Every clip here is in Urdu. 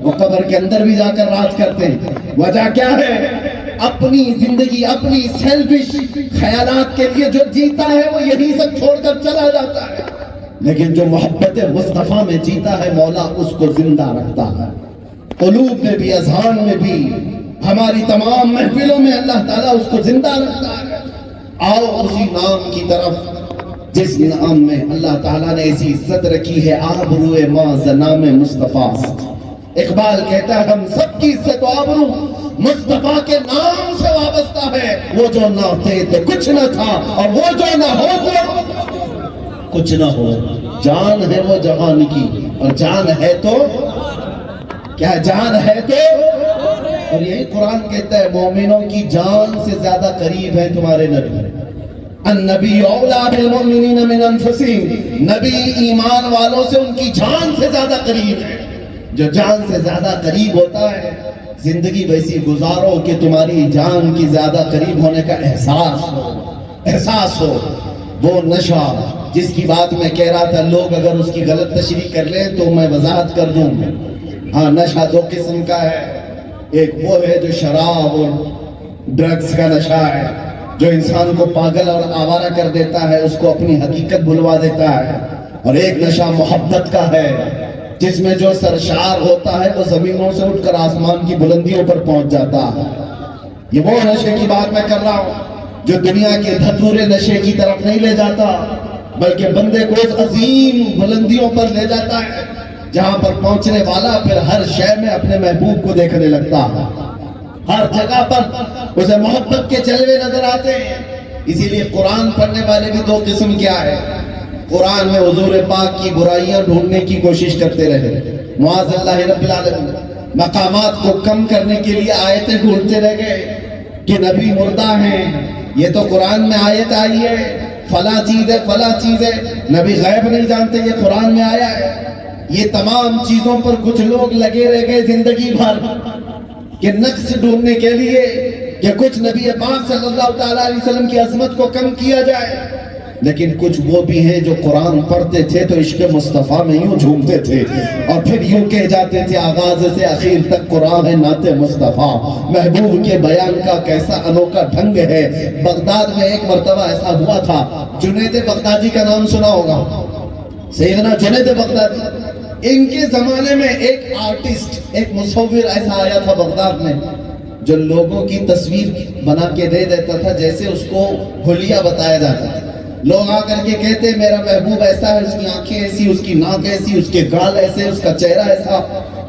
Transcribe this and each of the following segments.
وہ قبر کے اندر بھی جا کر راج کرتے ہیں. وجہ کیا ہے؟ اپنی زندگی اپنی سیلفش خیالات کے لیے جو جیتا ہے وہ یہی سب چھوڑ کر چلا جاتا ہے. لیکن جو محبت مصطفیٰ میں جیتا ہے مولا اس کو زندہ رکھتا ہے. قلوب میں بھی اذہان میں بھی ہماری تمام محفلوں میں اللہ تعالیٰ اس کو زندہ رکھتا ہے. آؤ اسی نام کی طرف جس نام میں اللہ تعالیٰ نے ایسی عزت رکھی ہے. آبروئے ماں زنام مصطفیٰ. اقبال کہتا ہے ہم سب کی عزت و آبرو مصطفیٰ کے نام سے وابستہ ہے. وہ جو نہ تھے تو کچھ نہ تھا اور وہ جو نہ ہو تو کچھ نہ ہو. جان ہے وہ جہان کی اور جان ہے تو کیا جان ہے تو. اور یہی قرآن کہتا ہے مومنوں کی جان سے زیادہ قریب ہے تمہارے نبی. النبی اولا بالمؤمنین من انفسہم. نبی ایمان والوں سے ان کی جان سے زیادہ قریب ہے. جو جان سے زیادہ قریب ہوتا ہے زندگی ویسی گزارو کہ تمہاری جان کی زیادہ قریب ہونے کا احساس ہو. وہ نشہ جس کی بات میں کہہ رہا تھا لوگ اگر اس کی غلط تشریح کر لیں تو میں وضاحت کر دوں. ہاں نشہ دو قسم کا ہے. ایک وہ ہے جو شراب اور ڈرگز کا نشہ ہے جو انسان کو پاگل اور آوارہ کر دیتا ہے, اس کو اپنی حقیقت بھلوا دیتا ہے. اور ایک نشہ محبت کا ہے جس میں جو سرشار ہوتا ہے وہ زمینوں سے اٹھ کر آسمان کی بلندیوں پر پہنچ جاتا ہے. یہ وہ نشے کی بات میں کر رہا ہوں جو دنیا کے دھتورے نشے کی طرف نہیں لے جاتا بلکہ بندے کو اس عظیم بلندیوں پر لے جاتا ہے جہاں پر پہنچنے والا پھر ہر شے میں اپنے محبوب کو دیکھنے لگتا ہے. ہر جگہ پر اسے محبت کے جلوے نظر آتے ہیں. اسی لیے قرآن پڑھنے والے بھی دو قسم کیا ہے. قرآن میں حضور پاک کی برائیاں ڈھونڈنے کی کوشش کرتے رہے. معاذ اللہ رب العالمین مقامات کو کم کرنے کے لیے آیتیں ڈھونڈتے رہ گئے کہ نبی مردہ ہیں. یہ تو قرآن میں آیت آئی ہے فلاں چیز ہے فلاں چیز ہے. نبی غیب نہیں جانتے, یہ قرآن میں آیا ہے. یہ تمام چیزوں پر کچھ لوگ لگے رہ گئے زندگی بھر کہ نقص ڈھونڈنے کے لیے کہ کچھ نبی پاک صلی اللہ تعالیٰ علیہ وسلم کی عظمت کو کم کیا جائے. لیکن کچھ وہ بھی ہیں جو قرآن پڑھتے تھے تو عشق مصطفیٰ میں یوں جھومتے تھے اور پھر یوں کہہ جاتے تھے آغاز سے آخر تک قرآن ہے نعت مصطفیٰ. محبوب کے بیان کا کیسا انوکھا ڈھنگ ہے. بغداد میں ایک مرتبہ ایسا ہوا تھا. جنید بغدادی کا نام سنا ہوگا, سیدنا جنید بغدادی. ان کے زمانے میں ایک آرٹسٹ ایک مصور ایسا آیا تھا بغداد میں جو لوگوں کی تصویر بنا کے دے دیتا تھا جیسے اس کو حلیہ بتایا جاتا تھا. لوگ آ کر کے کہتے میرا محبوب ایسا ہے, اس کی آنکھیں ایسی, اس کی ناک ایسی, اس کے گال ایسے, اس کا چہرہ ایسا.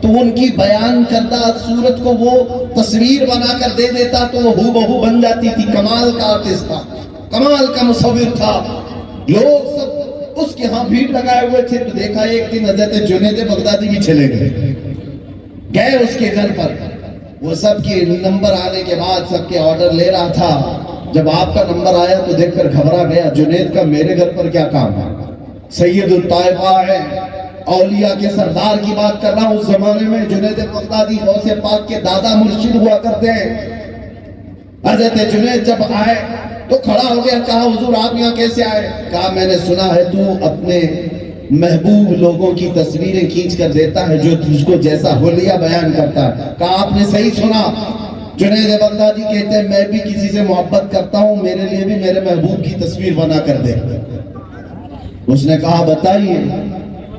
تو ان کی بیان کردہ صورت کو وہ تصویر بنا کر دے دیتا تو وہ ہو بہو بن جاتی تھی. کمال کا آرٹسٹ تھا, کمال کا مصور تھا. لوگ سب اس کے ہاں بھیڑ لگائے ہوئے تھے. تو دیکھا ایک دن حضرت جنید بغدادی بھی چلے گئے اس کے گھر پر. وہ سب کے نمبر آنے کے بعد سب کے آرڈر لے رہا تھا. جب آپ کا نمبر آیا تو دیکھ کر گھبرا گیا. جنید کا میرے گھر پر کیا کام ہے؟ سید الطائفہ ہے, اولیاء کے سردار کی بات کر رہا ہوں. اس زمانے میں جنید بغدادی غوث پاک کے دادا مرشد ہوا کرتے ہیں. حضرت جنید جب آئے تو کھڑا ہو گیا, کہا حضور آپ یہاں کیسے آئے؟ کہا میں نے سنا ہے تو اپنے محبوب لوگوں کی تصویریں کھینچ کر دیتا ہے جو تجھ کو جیسا حلیہ بیان کرتا ہے. کہا آپ نے صحیح سنا. جنید بغدادی کہتے ہیں میں بھی کسی سے محبت کرتا ہوں, میرے لیے بھی میرے محبوب کی تصویر بنا کر دے. اس نے کہا بتائیے.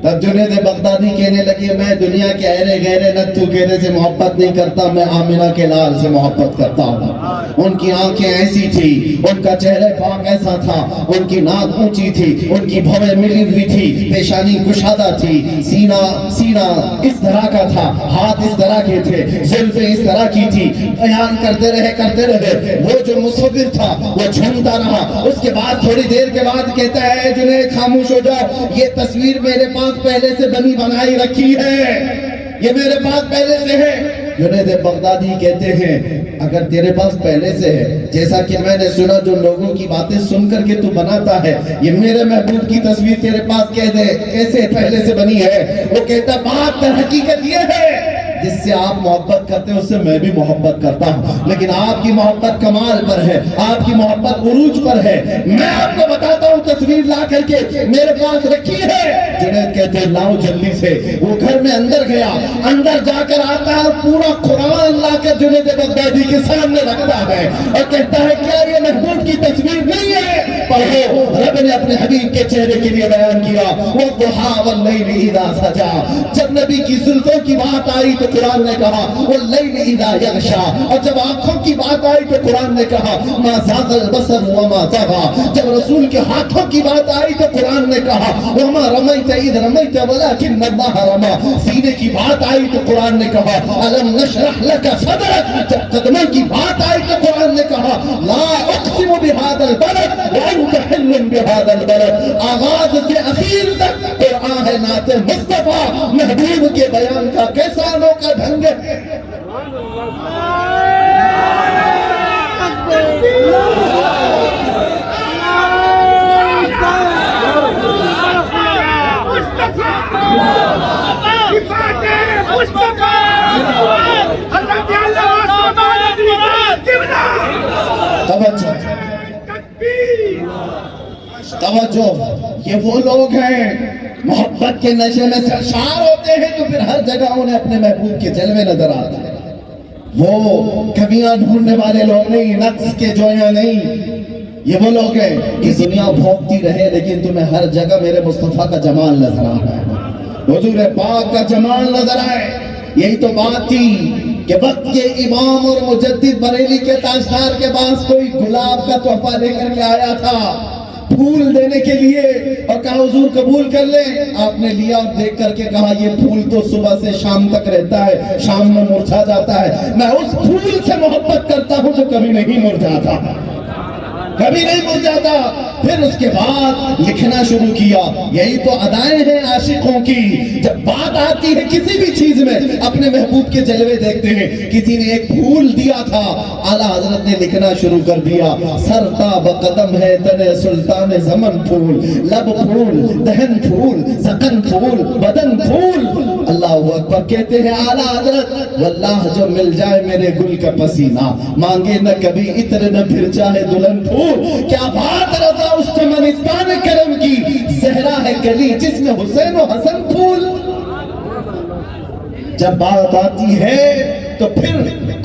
تب جنید بغدادی کہنے لگے میں دنیا کے ایرے گہرے نتھو گہرے سے محبت نہیں کرتا, میں آمنہ کے لال سے محبت کرتا ہوں. ان کی آنکھیں ایسی تھی, ان کا چہرہ پاک ایسا تھا, ان کی ناک اونچی تھی, ان کی بھویں ملی ہوئی تھی, پیشانی کشادہ تھی, سینہ اس طرح کا تھا, ہاتھ اس طرح کے تھے, زلفیں اس طرح کی تھی. بیان کرتے رہے. وہ جو مصور تھا وہ جھومتا رہا. اس کے بعد تھوڑی دیر کے بعد کہتا ہے جنید خاموش ہو جاؤ, یہ تصویر میرے پاس پہلے سے بنائی رکھی ہے, یہ میرے پاس پہلے سے ہے. جنید بغدادی کہتے ہیں اگر تیرے پاس پہلے سے ہے, جیسا کہ میں نے سنا جو لوگوں کی باتیں سن کر کے تو بناتا ہے, یہ میرے محبوب کی تصویر تیرے پاس کیسے پہلے سے بنی ہے؟ وہ کہتا بات در حقیقت یہ ہے جس سے آپ محبت کرتے ہیں اس سے میں بھی محبت کرتا ہوں، لیکن آپ کی محبت کمال پر ہے، آپ کی محبت عروج پر ہے۔ میں آپ کو بتاتا ہوں تصویر لا کر کے میرے پاس رکھی ہے۔ جنید کہتے ہیں لاؤ جلدی سے۔ وہ گھر میں اندر گیا، اندر جا کر آتا ہے اور پورا قرآن لا کر جنید بغدادی کے سامنے رکھتا ہے اور کہتا ہے کیا یہ محبوب کی تصویر نہیں ہے؟ پڑھو، رب نے اپنے حبیب کے چہرے کے لیے بیان کیا وَالضُّحَىٰ وَاللَّيْلِ إِذَا سَجَىٰ۔ جب نبی کی زلفوں کی بات آئی تو قرآن نے کہا وَاللَّيْلِ إِذَا يَغْشَىٰ، اور جب آنکھوں کی بات آئی تو قرآن نے کہا مَا زَاغَ الْبَصَرُ وَمَا طَغَىٰ۔ جب رسول کے ہاتھوں کی بات آئی تو قرآن نے کہا وَمَا رَمَيْتَ إِذْ رَمَيْتَ وَلَٰكِنَّ اللَّهَ رَمَىٰ۔ سینے کی بات آئی تو قرآن نے کہا أَلَمْ نَشْرَحْ لَكَ صَدْرَكَ۔ جب قدموں کی بات آئی تو قرآن نے کہا لَا أُقْسِمُ بِهَٰذَا الْبَلَدِ وَأَنتَ حِلٌّ بِهَٰذَا الْبَلَدِ۔ آغاز سے اخیر تک قرآن ہے نعت مصطفیٰ، محبوب کے بیان کا کیسا انوکھا ڈھنگ ہے۔ توجہ، یہ وہ لوگ ہیں محبت کے نشے میں سرشار ہوتے ہیں تو پھر ہر جگہ انہیں اپنے محبوب کے جلوے نظر آتے ہیں۔ وہ کمیاں ڈھونڈنے والے لوگ نہیں، نقص کے جویاں نہیں، یہ وہ لوگ ہیں کہ دنیا بھوکتی رہے لیکن تمہیں ہر جگہ میرے مصطفیٰ کا جمال نظر آ رہا ہے، حضور پاک کا جمال نظر آئے۔ یہی تو بات تھی کہ وقت کے امام اور مجدد بریلی کے تاجدار کے پاس کوئی گلاب کا تحفہ لے کر کے آیا تھا پھول دینے کے لیے اور کہا حضور قبول کر لیں۔ آپ نے لیا اور دیکھ کر کے کہا یہ پھول تو صبح سے شام تک رہتا ہے، شام میں مرجھا جاتا ہے، میں اس پھول سے محبت کرتا ہوں جو کبھی نہیں مرجھاتا، کبھی نہیں مرجھاتا۔ پھر اس کے بعد لکھنا شروع کیا۔ یہی تو ادائیں ہیں عاشقوں کی، جب بات آتی ہے کسی بھی چیز میں اپنے محبوب کے جلوے دیکھتے ہیں۔ کسی نے ایک پھول دیا تھا، اعلیٰ حضرت نے لکھنا شروع کر دیا سرتاب قدم ہے تنے سلطان زمن پھول، لب پھول، دہن پھول، زکن پھول، بدن پھول۔ اللہ اکبر کہتے ہیں اعلیٰ حضرت واللہ جو مل جائے میرے گل کا پسینہ، مانگے نہ کبھی عطر نہ پھر چاہے دلہن پھول۔ کیا بات رضا اس چمنستان کرم کی، زہرا ہے کلی جس میں حسین و حسن پھول۔ جب بات آتی ہے تو پھر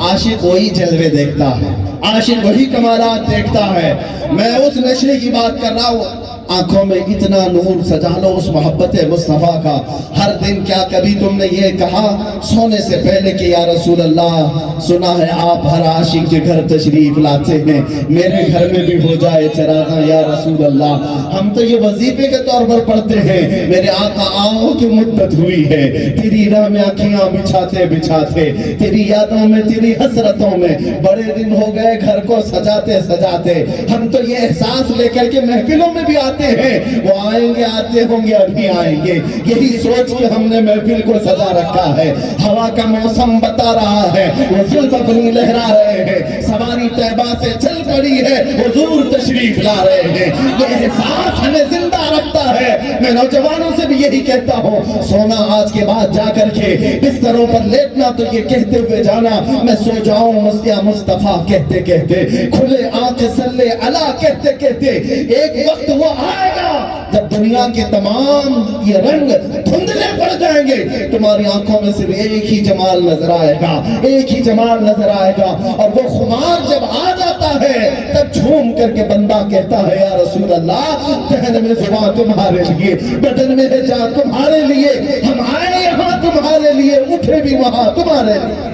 عاشق وہی جلوے دیکھتا ہے، عاشق وہی کمالات دیکھتا ہے۔ میں اس نشے کی بات کر رہا ہوں، آنکھوں میں اتنا نور سجا لو اس محبت مصطفیٰ کا۔ ہر دن کیا کبھی تم نے یہ کہا سونے سے پہلے کہ یا رسول اللہ سنا ہے آپ ہر عاشق کے گھر تشریف لاتے ہیں، میرے گھر میں بھی ہو جائے چراغاں یا رسول اللہ۔ ہم تو یہ وظیفے کے طور پر پڑھتے ہیں، میرے آقا آؤ کی مدت ہوئی ہے، تیری راہ میں آنکھیاں بچھاتے بچھاتے، تیری یادوں میں تیری حسرتوں میں بڑے دن ہو گئے گھر کو سجاتے سجاتے۔ ہم تو یہ احساس لے کر کے محفلوں میں بھی آتے ہیں، وہ آئیں گے آتے ہوں گے ابھی آئیں گے، یہی سوچ کے ہم نے محفل کو سجا رکھا ہے۔ ہوا کا موسم بتا رہا ہے، وہ زلف اپنی لہرا رہے ہیں، سواری طیبہ سے چل پڑی ہے، حضور تشریف لا رہے ہیں۔ یہ احساس ہمیں زندہ رکھتا ہے۔ میں نوجوانوں سے بھی یہی کہتا ہوں، سونا آج کے بعد جا کر کے بستروں پر لیٹنا تو یہ کہتے ہوئے جانا میں سو جاؤں یا مصطفیٰ کہتے کہتے، کھلے آنکھ صلی علی کہتے کہتے۔ ایک وقت وہ آئے گا جب دنیا کے تمام یہ رنگ دھندلے پڑ جائیں گے، تمہاری آنکھوں میں صرف ایک ہی جمال نظر آئے گا، ایک ہی جمال نظر آئے گا۔ اور وہ خمار جب آ جاتا ہے تب جھوم کر کے بندہ کہتا ہے یا رسول اللہ دہن میں زباں تمہارے لیے، بدن میں ہے جان تمہارے لیے، ہم آئے یہاں تمہارے لیے، اٹھے بھی وہاں تمہارے لیے۔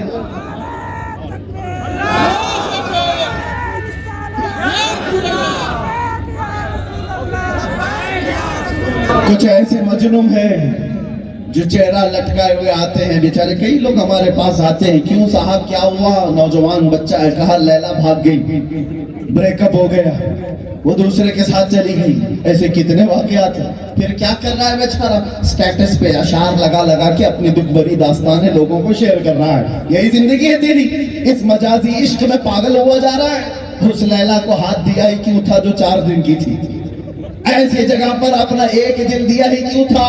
کچھ ایسے مجنون ہیں جو چہرہ لٹکائے ہوئے آتے ہیں، بیچارے کئی لوگ ہمارے پاس آتے ہیں، کیوں صاحب کیا ہوا؟ نوجوان بچہ ہے، کہا لیلا بھاگ گئی، بریک اپ ہو گیا، وہ دوسرے کے ساتھ چلی گئی۔ ایسے کتنے واقعات ہیں۔ پھر کیا کر رہا ہے بیچارہ؟ سٹیٹس پہ اشعار لگا لگا کے اپنی دکھ بھری داستانیں لوگوں کو شیئر کر رہا ہے۔ یہی زندگی ہے تیری، اس مجازی عشق میں پاگل ہوا جا رہا ہے۔ اس لیلا کو ہاتھ دیا ہی کیوں تھا جو 4 دن کی تھی؟ ایسی جگہ پر اپنا ایک دن دیا ہی کیوں تھا؟